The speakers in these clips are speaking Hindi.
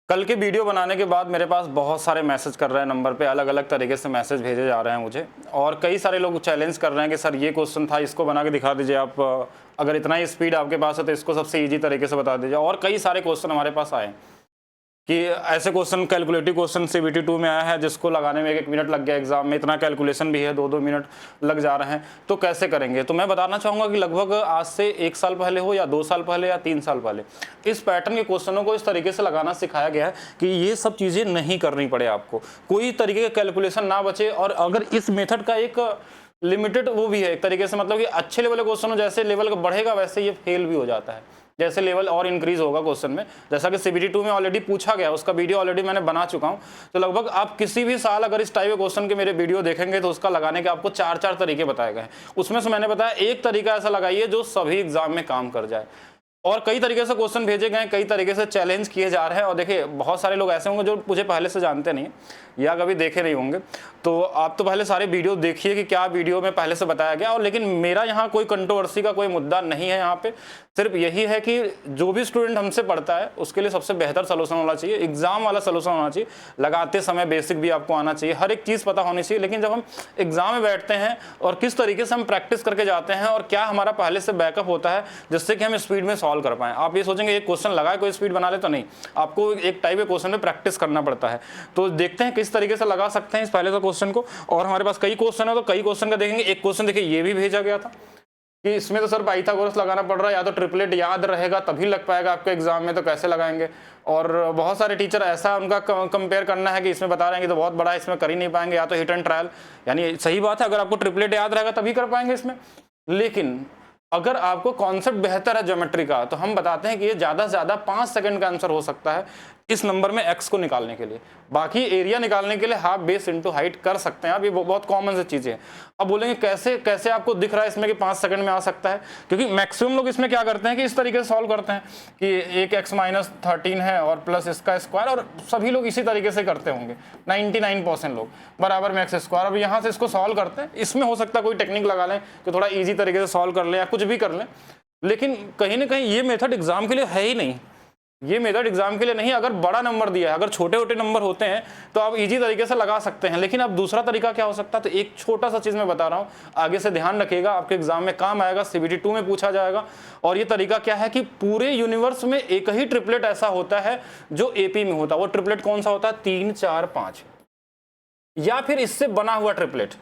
कल के वीडियो बनाने के बाद मेरे पास बहुत सारे मैसेज कर रहे हैं नंबर पे, अलग अलग तरीके से मैसेज भेजे जा रहे हैं मुझे, और कई सारे लोग चैलेंज कर रहे हैं कि सर ये क्वेश्चन था, इसको बना के दिखा दीजिए आप, अगर इतना ही स्पीड आपके पास है तो इसको सबसे इजी तरीके से बता दीजिए। और कई सारे क्वेश्चन हमारे पास आए कि ऐसे क्वेश्चन, कैलकुलेटिव क्वेश्चन CBT 2 में आया है जिसको लगाने में 1 मिनट लग गया, एग्जाम में इतना कैलकुलेशन भी है 2-2 मिनट लग जा रहे हैं, तो कैसे करेंगे। तो मैं बताना चाहूँगा कि लगभग आज से 1 साल पहले हो या 2 साल पहले या 3 साल पहले इस पैटर्न के क्वेश्चनों को इस तरीके से लगाना सिखाया गया है कि ये सब चीज़ें नहीं करनी पड़े, आपको कोई तरीके का कैलकुलेशन ना बचे। और अगर इस मेथड का एक लिमिटेड वो भी है एक तरीके से, मतलब कि अच्छे लेवल के क्वेश्चन जैसे लेवल बढ़ेगा वैसे ये फेल भी हो जाता है, जैसे लेवल और इंक्रीज होगा क्वेश्चन में। जैसा कि CBT 2 में ऑलरेडी पूछा गया, उसका वीडियो ऑलरेडी मैंने बना चुका हूं। तो लगभग आप किसी भी साल अगर इस टाइप के क्वेश्चन के मेरे वीडियो देखेंगे तो उसका लगाने के आपको 4 तरीके बताए गए हैं। उसमें से मैंने बताया एक तरीका ऐसा लगाइए जो सभी एग्जाम में काम कर जाए। और कई तरीके से क्वेश्चन भेजे गए, कई तरीके से चैलेंज किए जा रहे हैं। और देखिए बहुत सारे लोग ऐसे होंगे जो मुझे पहले से जानते नहीं या कभी देखे नहीं होंगे, तो आप तो पहले सारे वीडियो देखिए कि क्या वीडियो में पहले से बताया गया। और लेकिन मेरा यहाँ कोई कंट्रोवर्सी का कोई मुद्दा नहीं है, यहाँ पे सिर्फ यही है कि जो भी स्टूडेंट हमसे पढ़ता है उसके लिए सबसे बेहतर सलूशन होना चाहिए, एग्जाम वाला सलूशन होना चाहिए। लगाते समय बेसिक भी आपको आना चाहिए, हर एक चीज़ पता होनी चाहिए। लेकिन जब हम एग्जाम में बैठते हैं और किस तरीके से हम प्रैक्टिस करके जाते हैं और क्या हमारा पहले से बैकअप होता है जिससे कि हम स्पीड में सॉल्व कर पाएँ। आप ये सोचेंगे एक क्वेश्चन लगाए कोई स्पीड बना ले, तो नहीं, आपको एक टाइप के क्वेश्चन में प्रैक्टिस करना पड़ता है। तो देखते हैं किस तरीके से लगा सकते हैं इस पहले से क्वेश्चन को। और हमारे पास कई क्वेश्चन है तो कई क्वेश्चन का देखेंगे। एक क्वेश्चन देखिए ये भी भेजा गया था कि इसमें तो सर पाइथागोरस लगाना पड़ रहा है, या तो ट्रिपलेट याद रहेगा तभी लग पाएगा आपके एग्जाम में, तो कैसे लगाएंगे। और बहुत सारे टीचर ऐसा उनका कंपेयर करना है कि इसमें बता रहे हैं कि तो बहुत बड़ा है, इसमें कर ही नहीं पाएंगे, या तो हिट एंड ट्रायल। यानी सही बात है, अगर आपको ट्रिपलेट याद रहेगा तभी कर पाएंगे इसमें। लेकिन अगर आपको कॉन्सेप्ट बेहतर है ज्योमेट्री का तो हम बताते हैं कि ये ज़्यादा से ज़्यादा 5 सेकंड का आंसर हो सकता है इस नंबर में x को निकालने के लिए। बाकी एरिया निकालने के लिए हाफ बेस इंटू हाइट कर सकते हैं आप, ये बहुत कॉमन से चीज़ें हैं। अब बोलेंगे कैसे कैसे आपको दिख रहा है इसमें कि 5 सेकंड में आ सकता है, क्योंकि मैक्सिमम लोग इसमें क्या करते हैं कि इस तरीके से सॉल्व करते हैं कि एक x-13 है और प्लस इसका स्क्वायर, और सभी लोग इसी तरीके से करते होंगे 99% लोग, बराबर में x स्क्वायर। अब यहाँ से इसको सॉल्व करते हैं, इसमें हो सकता है कोई टेक्निक लगा लें कि थोड़ा ईजी तरीके से सॉल्व कर लें या कुछ भी कर लें। लेकिन कहीं ना कहीं ये मेथड एग्जाम के लिए है ही नहीं, ये मेथड एग्जाम के लिए नहीं। अगर बड़ा नंबर दिया है, अगर छोटे छोटे नंबर होते हैं तो आप इजी तरीके से लगा सकते हैं। लेकिन अब दूसरा तरीका क्या हो सकता है, तो एक छोटा सा चीज मैं बता रहा हूं, आगे से ध्यान रखिएगा, आपके एग्जाम में काम आएगा, CBT 2 में पूछा जाएगा। और ये तरीका क्या है कि पूरे यूनिवर्स में एक ही ट्रिपलेट ऐसा होता है जो AP में होता है। वो ट्रिपलेट कौन सा होता है, 3, 4, 5, या फिर इससे बना हुआ ट्रिपलेट।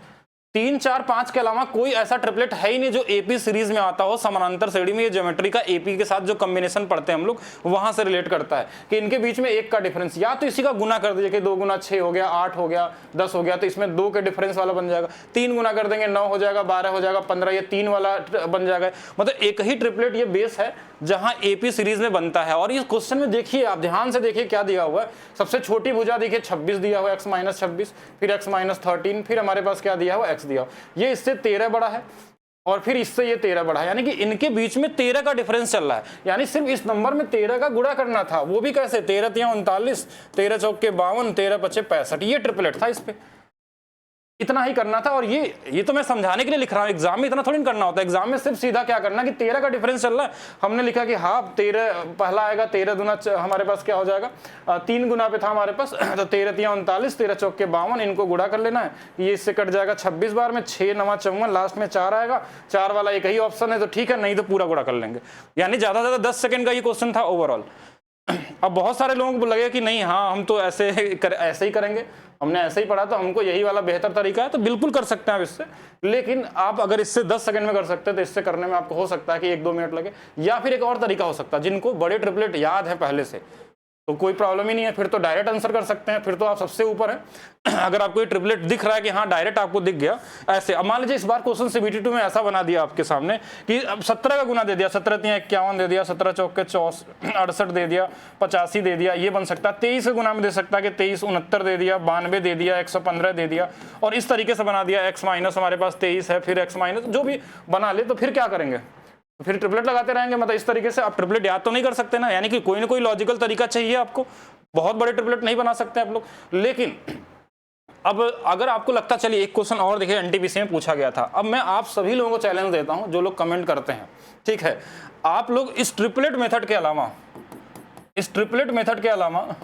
3, 4, 5 के अलावा कोई ऐसा ट्रिपलेट है ही नहीं जो AP सीरीज में आता हो, समानांतर श्रेणी में। ये ज्योमेट्री का AP के साथ जो कॉम्बिनेशन पढ़ते हैं हम लोग, वहां से रिलेट करता है कि इनके बीच में 1 का डिफरेंस, या तो इसी का गुना कर दीजिए कि 2 गुना 6 हो गया, 8 हो गया, 10 हो गया, तो इसमें 2 के डिफरेंस वाला बन जाएगा। 3 गुना कर देंगे 9 हो जाएगा, 12 हो जाएगा, 15, ये 3 वाला बन जाएगा। मतलब एक ही ट्रिपलेट ये बेस है जहां AP सीरीज में बनता है। और इस क्वेश्चन में देखिए, आप ध्यान से देखिए क्या दिया हुआ है। सबसे छोटी भुजा देखिए 26 दिया हुआ है, x-26, फिर x-13, फिर हमारे पास क्या दिया हुआ, x दिया हुआ, ये इससे 13 बड़ा है, और फिर इससे ये 13 बड़ा है। यानी कि इनके बीच में 13 का डिफरेंस चल रहा है। यानी सिर्फ इस नंबर में 13 का गुणा करना था, वो भी कैसे, 13 तिया 39, 13 चौके 52, 13 पचे 65, ये ट्रिपलेट था, इस पे इतना ही करना था। और ये तो मैं समझाने के लिए लिख रहा हूं, एग्जाम में इतना थोड़ी करना होता है। एग्जाम में सिर्फ सीधा क्या करना कि 13 का डिफरेंस चल रहा है, हमने लिखा कि हाफ 13 पहला आएगा, 13 दूना हमारे पास क्या हो जाएगा, 3 गुना पे था हमारे पास, तो 13 तिया 39, 13 चौके 52, इनको गुणा कर लेना है, ये इससे कट जाएगा 26 बार में, 6 9 54, लास्ट में 4 आएगा। 4 वाला एक ही ऑप्शन है तो ठीक है, नहीं तो पूरा गुणा कर लेंगे। यानी ज्यादा से ज्यादा 10 सेकंड का ये क्वेश्चन था ओवरऑल। अब बहुत सारे लोगों को लगे कि नहीं, हाँ हम तो ऐसे ही करेंगे, हमने ऐसे ही पढ़ा तो हमको यही वाला बेहतर तरीका है, तो बिल्कुल कर सकते हैं आप इससे। लेकिन आप अगर इससे 10 सेकंड में कर सकते हैं तो इससे करने में आपको हो सकता है कि 1-2 मिनट लगे। या फिर एक और तरीका हो सकता है, जिनको बड़े ट्रिपलेट याद है पहले से तो कोई प्रॉब्लम ही नहीं है, फिर तो डायरेक्ट आंसर कर सकते हैं, फिर तो आप सबसे ऊपर हैं। अगर आपको ये ट्रिपलेट दिख रहा है कि हाँ डायरेक्ट आपको दिख गया ऐसे, अब मान लीजिए इस बार क्वेश्चन CBT 2 में ऐसा बना दिया आपके सामने कि अब 17 का गुना दे दिया, 17 तिया 51 दे दिया, 17 चौके 68 दे दिया, 85 दे दिया, ये बन सकता है। 23 के गुना में दे सकता है कि 23 69 दे दिया, 92 दे दिया, 115 दे दिया, और इस तरीके से बना दिया। x माइनस हमारे पास 23 है, फिर x माइनस जो भी बना ले, तो फिर क्या करेंगे, फिर ट्रिपलेट लगाते रहेंगे। मतलब इस तरीके से आप ट्रिपलेट याद तो नहीं कर सकते ना, यानी कि कोई ना कोई लॉजिकल तरीका चाहिए आपको। बहुत बड़े ट्रिपलेट नहीं बना सकते आप लोग। लेकिन अब अगर आपको लगता, चलिए एक क्वेश्चन और देखिए NTPC में पूछा गया था। अब मैं आप सभी लोगों को चैलेंज देता हूं जो लोग कमेंट करते हैं, ठीक है, आप लोग इस ट्रिपलेट मेथड के अलावा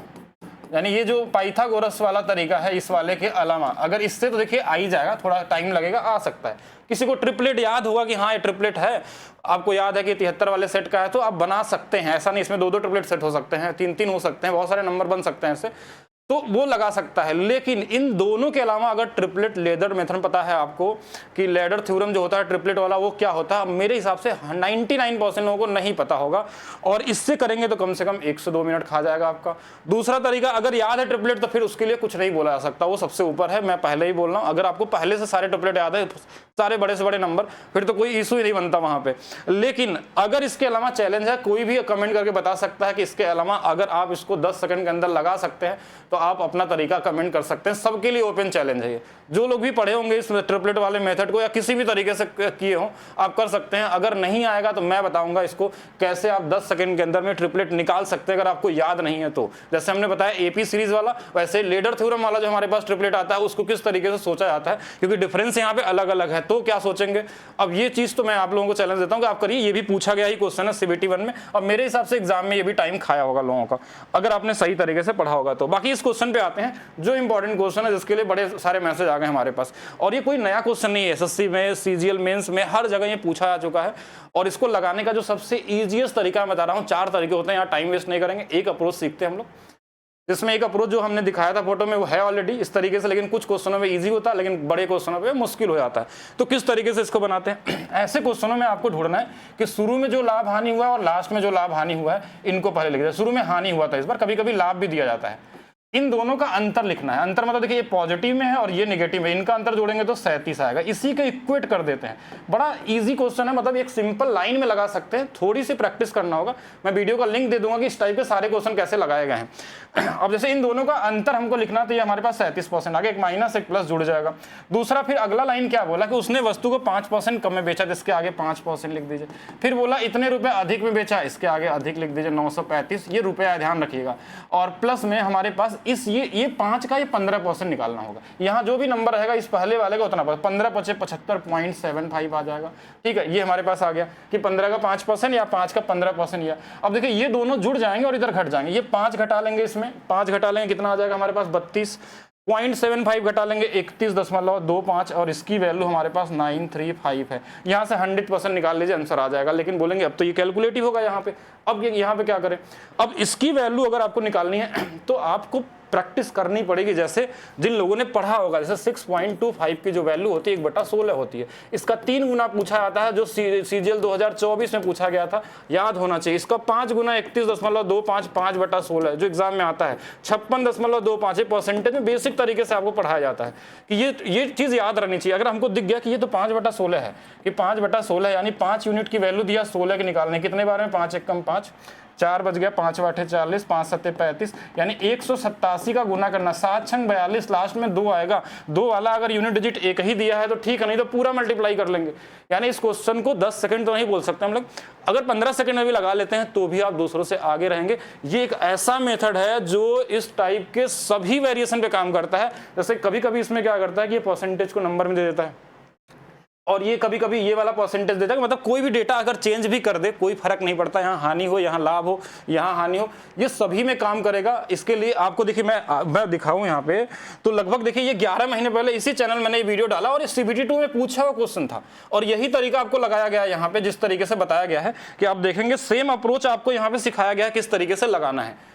यानी ये जो पाइथागोरस वाला तरीका है इस वाले के अलावा, अगर इससे तो देखिए आ ही जाएगा, थोड़ा टाइम लगेगा, आ सकता है। किसी को ट्रिपलेट याद होगा कि हाँ ये ट्रिपलेट है, आपको याद है कि 73 वाले सेट का है, तो आप बना सकते हैं। ऐसा नहीं, इसमें 2-2 ट्रिपलेट सेट हो सकते हैं, 3-3 हो सकते हैं, बहुत सारे नंबर बन सकते हैं इससे, तो वो लगा सकता है। लेकिन इन दोनों के अलावा अगर ट्रिपलेट लेडर मेथड पता है आपको कि लेडर थ्योरम जो होता है ट्रिपलेट वाला वो क्या होता है, मेरे हिसाब से 99% लोगों को नहीं पता होगा, और इससे करेंगे तो कम से कम 1 से 2 मिनट खा जाएगा आपका। दूसरा तरीका, अगर याद है ट्रिपलेट तो फिर उसके लिए कुछ नहीं बोला जा सकता, वो सबसे ऊपर है, मैं पहले ही बोल रहा हूँ। अगर आपको पहले से सारे ट्रिपलेट याद है, सारे बड़े से बड़े नंबर, फिर तो कोई इशू ही नहीं बनता वहां पे। लेकिन अगर इसके अलावा चैलेंज है, कोई भी कमेंट करके बता सकता है कि इसके अलावा अगर आप इसको 10 सेकंड के अंदर लगा सकते हैं तो आप अपना तरीका कमेंट कर सकते हैं। सबके लिए ओपन चैलेंज है ये, जो लोग भी पढ़े होंगे इस ट्रिपलेट वाले मेथड को या किसी भी तरीके से किए हो आप कर सकते हैं। अगर नहीं आएगा तो मैं बताऊंगा इसको कैसे आप 10 सेकंड के अंदर में ट्रिपलेट निकाल सकते हैं, अगर आपको याद नहीं है तो। जैसे हमने बताया एपी सीरीज वाला, वैसे लेडर थ्योरम वाला जो हमारे पास ट्रिपलेट आता है उसको किस तरीके से सोचा जाता है, क्योंकि डिफरेंस यहाँ पे अलग अलग है, तो क्या सोचेंगे। अब ये चीज तो मैं आप लोगों को चैलेंज देता हूँ कि आप करिए, ये भी पूछा गया ही क्वेश्चन है CBT 1 में, और मेरे हिसाब से एग्जाम में ये भी टाइम खाया होगा लोगों का, अगर आपने सही तरीके से पढ़ा होगा तो। बाकी इस क्वेश्चन पे आते हैं जो इंपॉर्टेंट क्वेश्चन है, जिसके लिए बड़े सारे मैसेज आ गए हमारे पास, और ये कोई नया क्वेश्चन नहीं है, SSC में, CGL मेंस में हर जगह ये पूछा जा चुका है। और इसको लगाने का जो सबसे इजीएस्ट तरीका मैं बता रहा हूँ, 4 तरीके होते हैं, यहाँ टाइम वेस्ट नहीं करेंगे, एक अप्रोच सीखते हैं हम लोग, जिसमें एक अप्रोच जो हमने दिखाया था फोटो में वो है ऑलरेडी इस तरीके से, लेकिन कुछ क्वेश्चनों में इजी होता है, लेकिन बड़े क्वेश्चनों पे मुश्किल हो जाता है। तो किस तरीके से इसको बनाते हैं, ऐसे क्वेश्चनों में आपको ढूंढना है कि शुरू में जो लाभ हानि हुआ है और लास्ट में जो लाभ हानि हुआ है, इनको पहले लिख दिया। शुरू में हानि हुआ था, इस बार कभी कभी लाभ भी दिया जाता है, इन दोनों का अंतर लिखना है। अंतर मतलब देखिए ये पॉजिटिव में है और ये नेगेटिव में, इनका अंतर जोड़ेंगे तो 37 आएगा, इसी को इक्वेट कर देते हैं। बड़ा इजी क्वेश्चन है, मतलब एक सिंपल लाइन में लगा सकते हैं, थोड़ी सी प्रैक्टिस करना होगा। मैं वीडियो का लिंक दे दूंगा कि इस टाइप के सारे क्वेश्चन कैसे लगाए गए हैं। अब जैसे इन दोनों का अंतर हमको लिखना, तो ये हमारे पास 37% आगे, एक माइनस एक प्लस जुड़ जाएगा। दूसरा फिर अगला लाइन क्या बोला कि उसने वस्तु को 5% कम में बेचा, जिसके आगे 5% लिख दीजिए। फिर बोला इतने रुपए अधिक में बेचा, इसके आगे अधिक लिख दीजिए 935, ये रुपया ध्यान रखिएगा। और प्लस में हमारे पास इस ये 5 का ये 15% निकालना होगा। यहाँ जो भी नंबर रहेगा इस पहले वाले का उतना 15 × 75.75 आ जाएगा। ठीक है, ये हमारे पास आ गया कि 15 का 5% या 5 का 15% या। अब देखिए ये दोनों जुड़ जाएंगे और इधर घट जाएंगे, ये 5 घटा लेंगे, इसमें 5 घटा लेंगे, कितना आ जाएगा हमारे पास 32.75 घटा लेंगे 31.25, और इसकी वैल्यू हमारे पास 935 है। यहाँ से 100% निकाल लीजिए, आंसर आ जाएगा। लेकिन बोलेंगे अब तो ये कैलकुलेटिव होगा यहाँ पे, अब यहाँ पे क्या करें। अब इसकी वैल्यू अगर आपको निकालनी है तो आपको प्रैक्टिस करनी पड़ेगी, जैसे जिन लोगों ने पढ़ा होगा। जैसे 6.25 की जो वैल्यू होती है 1/16 होती है, इसका 3 गुना पूछा जाता है, जो CGL 2024 में पूछा गया था, याद होना चाहिए। इसका 5 गुना 31.25 5/16 जो एग्जाम में आता है 56.25 परसेंटेज में बेसिक तरीके से आपको पढ़ाया जाता है कि ये चीज याद रहनी चाहिए। अगर हमको दिख गया कि ये तो 5/16 है, कि 5/16 यानी 5 यूनिट की वैल्यू दिया 16 के निकालने, कितने बार में 5 × 1 = 5, 4 बच गया, 5 × 8 = 40, 5 × 7 = 35, यानी 187 का गुना करना, 7 × 42, लास्ट में 2 आएगा। 2 वाला अगर यूनिट डिजिट एक ही दिया है तो ठीक है, नहीं तो पूरा मल्टीप्लाई कर लेंगे। यानी इस क्वेश्चन को 10 सेकंड तो नहीं बोल सकते हम लोग, अगर 15 सेकंड में भी लगा लेते हैं तो भी आप दूसरों से आगे रहेंगे। ये एक ऐसा मेथड है जो इस टाइप के सभी वेरिएशन पे काम करता है। जैसे कभी कभी इसमें क्या करता है कि ये परसेंटेज को नंबर में दे देता है, और ये कभी कभी ये वाला परसेंटेज देता है, मतलब कोई भी डेटा अगर चेंज भी कर दे कोई फर्क नहीं पड़ता, यहाँ हानि हो, यहाँ लाभ हो, यहाँ हानि हो, ये सभी में काम करेगा। इसके लिए आपको देखिए मैं दिखाऊं यहाँ पे, तो लगभग देखिए ये 11 महीने पहले इसी चैनल मैंने ये वीडियो डाला और CBT 2 में पूछा हुआ क्वेश्चन था, और यही तरीका आपको लगाया गया है यहाँ पे, जिस तरीके से बताया गया है कि आप देखेंगे सेम अप्रोच आपको यहाँ पे सिखाया गया है किस तरीके से लगाना है,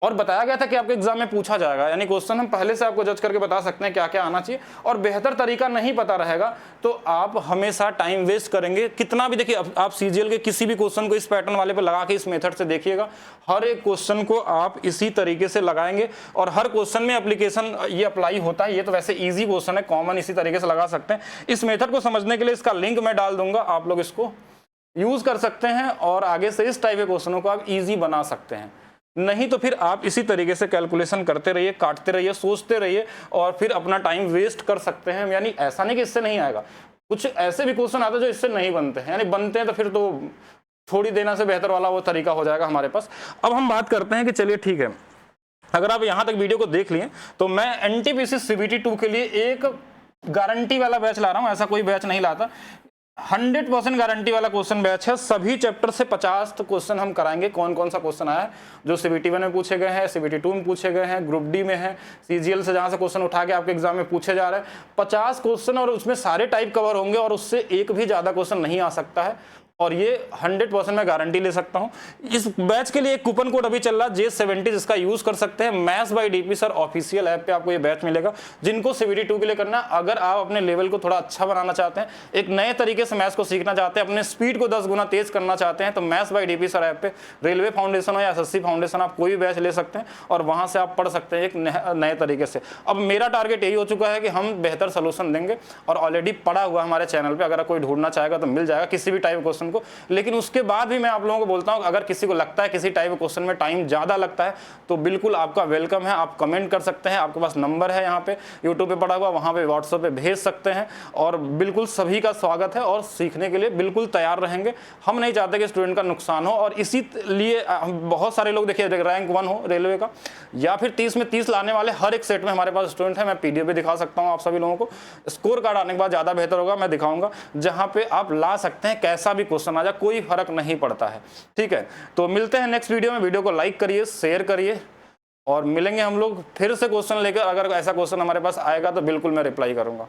और बताया गया था कि आपके एग्जाम में पूछा जाएगा। यानी क्वेश्चन हम पहले से आपको जज करके बता सकते हैं क्या क्या आना चाहिए, और बेहतर तरीका नहीं पता रहेगा तो आप हमेशा टाइम वेस्ट करेंगे। कितना भी देखिए, आप CGL के किसी भी क्वेश्चन को इस पैटर्न वाले पे लगा के इस मेथड से देखिएगा, हर एक क्वेश्चन को आप इसी तरीके से लगाएंगे और हर क्वेश्चन में एप्लीकेशन ये अप्लाई होता है। ये तो वैसे ईजी क्वेश्चन है, कॉमन इसी तरीके से लगा सकते हैं। इस मेथड को समझने के लिए इसका लिंक मैं डाल दूंगा, आप लोग इसको यूज कर सकते हैं और आगे से इस टाइप के क्वेश्चनों को आप ईजी बना सकते हैं। नहीं तो फिर आप इसी तरीके से कैलकुलेशन करते रहिए, काटते रहिए, सोचते रहिए और फिर अपना टाइम वेस्ट कर सकते हैं। यानी ऐसा नहीं कि इससे नहीं आएगा, कुछ ऐसे भी क्वेश्चन आते हैं जो इससे नहीं बनते हैं, यानी बनते हैं तो फिर तो छोड़ी देना से बेहतर वाला वो तरीका हो जाएगा हमारे पास। अब हम बात करते हैं कि चलिए ठीक है, अगर आप यहाँ तक वीडियो को देख लिए तो मैं NTPC CBT 2 के लिए एक गारंटी वाला बैच ला रहा हूँ, ऐसा कोई बैच नहीं लाता। 100% गारंटी वाला क्वेश्चन बैच है। सभी चैप्टर से 50 तो क्वेश्चन हम कराएंगे। कौन कौन सा क्वेश्चन आया है जो CBT 1 में पूछे गए हैं, CBT 2 में पूछे गए हैं, ग्रुप डी में है, CGL से जहां से क्वेश्चन उठा के आपके एग्जाम में पूछे जा रहे हैं, 50 क्वेश्चन, और उसमें सारे टाइप कवर होंगे और उससे एक भी ज्यादा क्वेश्चन नहीं आ सकता है। और ये 100% मैं गारंटी ले सकता हूं। इस बैच के लिए एक कूपन कोड अभी चल रहा है J70, जिसका यूज कर सकते हैं। Maths by DP sir official app पे आपको ये बैच मिलेगा। जिनको CBT 2 के लिए करना है, अगर आप अपने लेवल को थोड़ा अच्छा बनाना चाहते हैं, एक नए तरीके से मैथ्स को सीखना चाहते हैं, अपने स्पीड को 10 गुना तेज करना चाहते हैं, तो maths by DP sir app पे रेलवे फाउंडेशन हो या SSC फाउंडेशन, आप कोई भी बैच ले सकते हैं और वहां से आप पढ़ सकते हैं एक नए तरीके से। अब मेरा टारगेट यही हो चुका है कि हम बेहतर सोल्यूशन देंगे, और ऑलरेडी पड़ा हुआ हमारे चैनल पे, अगर कोई ढूंढना चाहेगा तो मिल जाएगा किसी भी टाइप क्वेश्चन को। लेकिन उसके बाद भी मैं आप लोगों को बोलता हूं, अगर किसी को लगता है किसी टाइप क्वेश्चन में टाइम ज्यादा लगता है, तो बिल्कुल आपका वेलकम है। आप कमेंट कर सकते हैं, आपके पास नंबर है यहाँ पे यूट्यूब पे पड़ा हुआ, वहां पे व्हाट्सएप पे भेज सकते हैं, और बिल्कुल सभी का स्वागत है और सीखने के लिए बिल्कुल तैयार रहेंगे। हम नहीं चाहते कि स्टूडेंट का नुकसान हो, और इसी लिए बहुत सारे लोग देखिए रैंक 1 हो रेलवे का, या फिर 30 में 30 लाने वाले हर एक सेट में हमारे पास स्टूडेंट है। मैं PDF भी दिखा सकता हूँ आप सभी लोगों को। स्कोर कार्ड आने के बाद ज़्यादा बेहतर होगा, मैं दिखाऊंगा, जहाँ पे आप ला सकते हैं कैसा भी क्वेश्चन आ जाए, कोई फर्क नहीं पड़ता है। ठीक है, तो मिलते हैं नेक्स्ट वीडियो में। वीडियो को लाइक करिए, शेयर करिए, और मिलेंगे हम लोग फिर से क्वेश्चन लेकर। अगर ऐसा क्वेश्चन हमारे पास आएगा तो बिल्कुल मैं रिप्लाई करूंगा।